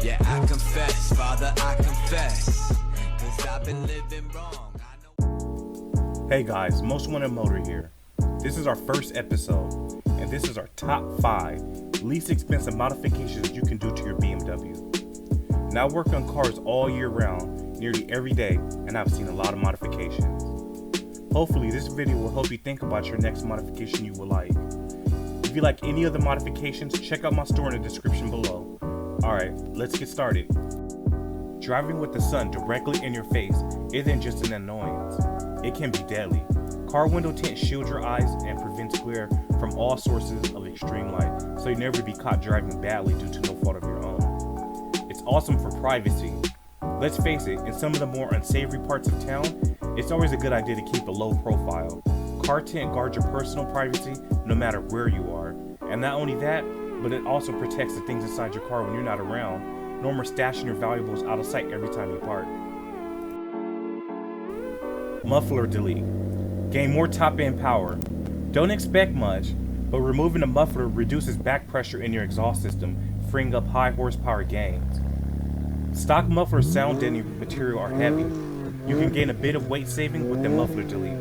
Yeah, I confess, Father, I confess, 'cause I've been living wrong. Hey guys, Most Wanted Motor here. This is our first episode, and this is our top 5 least expensive modifications you can do to your BMW. Now I work on cars all year round, nearly every day, and I've seen a lot of modifications. Hopefully this video will help you think about your next modification you would like. If you like any of the modifications, check out my store in the description below. Alright, let's get started. Driving with the sun directly in your face isn't just an annoyance, it can be deadly. Car window tint shields your eyes and prevents glare from all sources of extreme light, so you never be caught driving badly due to no fault of your own. It's awesome for privacy. Let's face it, in some of the more unsavory parts of town, it's always a good idea to keep a low profile. Car tint guards your personal privacy no matter where you are. And not only that, but it also protects the things inside your car when you're not around. No more stashing your valuables out of sight every time you park. Muffler Delete. Gain more top-end power. Don't expect much, but removing the muffler reduces back pressure in your exhaust system, freeing up high horsepower gains. Stock muffler sound deadening material are heavy. You can gain a bit of weight saving with the Muffler Delete.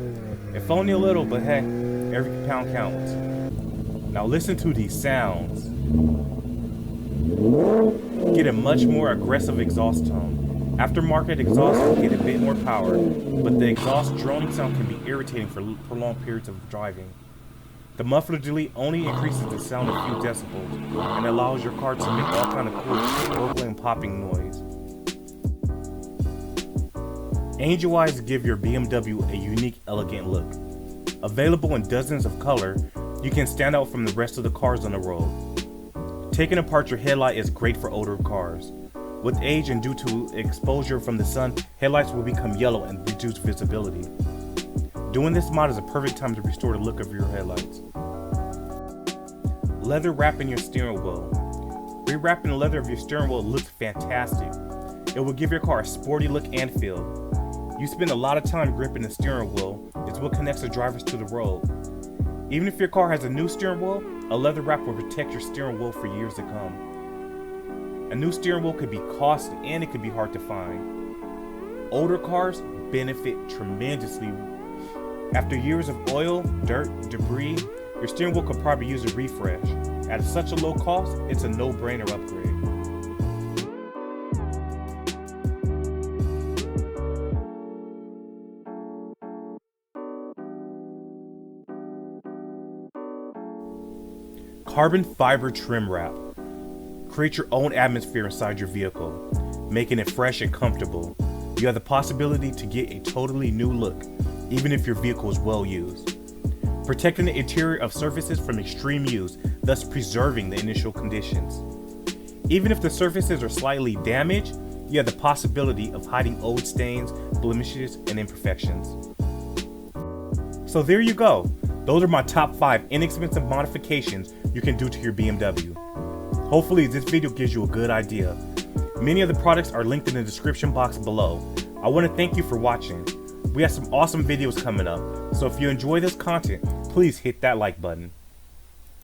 If only a little, but hey, every pound counts. Now listen to these sounds. Get a much more aggressive exhaust tone. Aftermarket exhaust will get a bit more power, but the exhaust droning sound can be irritating for prolonged periods of driving. The Muffler Delete only increases the sound a few decibels and allows your car to make all kind of cool gurgling and popping noise. Angel eyes give your BMW a unique, elegant look. Available in dozens of colors, you can stand out from the rest of the cars on the road. Taking apart your headlight is great for older cars. With age and due to exposure from the sun, headlights will become yellow and reduce visibility. Doing this mod is a perfect time to restore the look of your headlights. Leather wrapping your steering wheel. Rewrapping the leather of your steering wheel looks fantastic. It will give your car a sporty look and feel. You spend a lot of time gripping the steering wheel. It's what connects the drivers to the road. Even if your car has a new steering wheel, a leather wrap will protect your steering wheel for years to come. A new steering wheel could be costly and it could be hard to find. Older cars benefit tremendously. After years of oil, dirt, debris, your steering wheel could probably use a refresh. At such a low cost, it's a no-brainer upgrade. Carbon fiber trim wrap. Create your own atmosphere inside your vehicle, making it fresh and comfortable. You have the possibility to get a totally new look, even if your vehicle is well used. Protecting the interior of surfaces from extreme use, thus preserving the initial conditions. Even if the surfaces are slightly damaged, you have the possibility of hiding old stains, blemishes, and imperfections. So there you go. Those are my top 5 inexpensive modifications you can do to your BMW. Hopefully this video gives you a good idea. Many of the products are linked in the description box below. I want to thank you for watching. We have some awesome videos coming up, so if you enjoy this content, please hit that like button.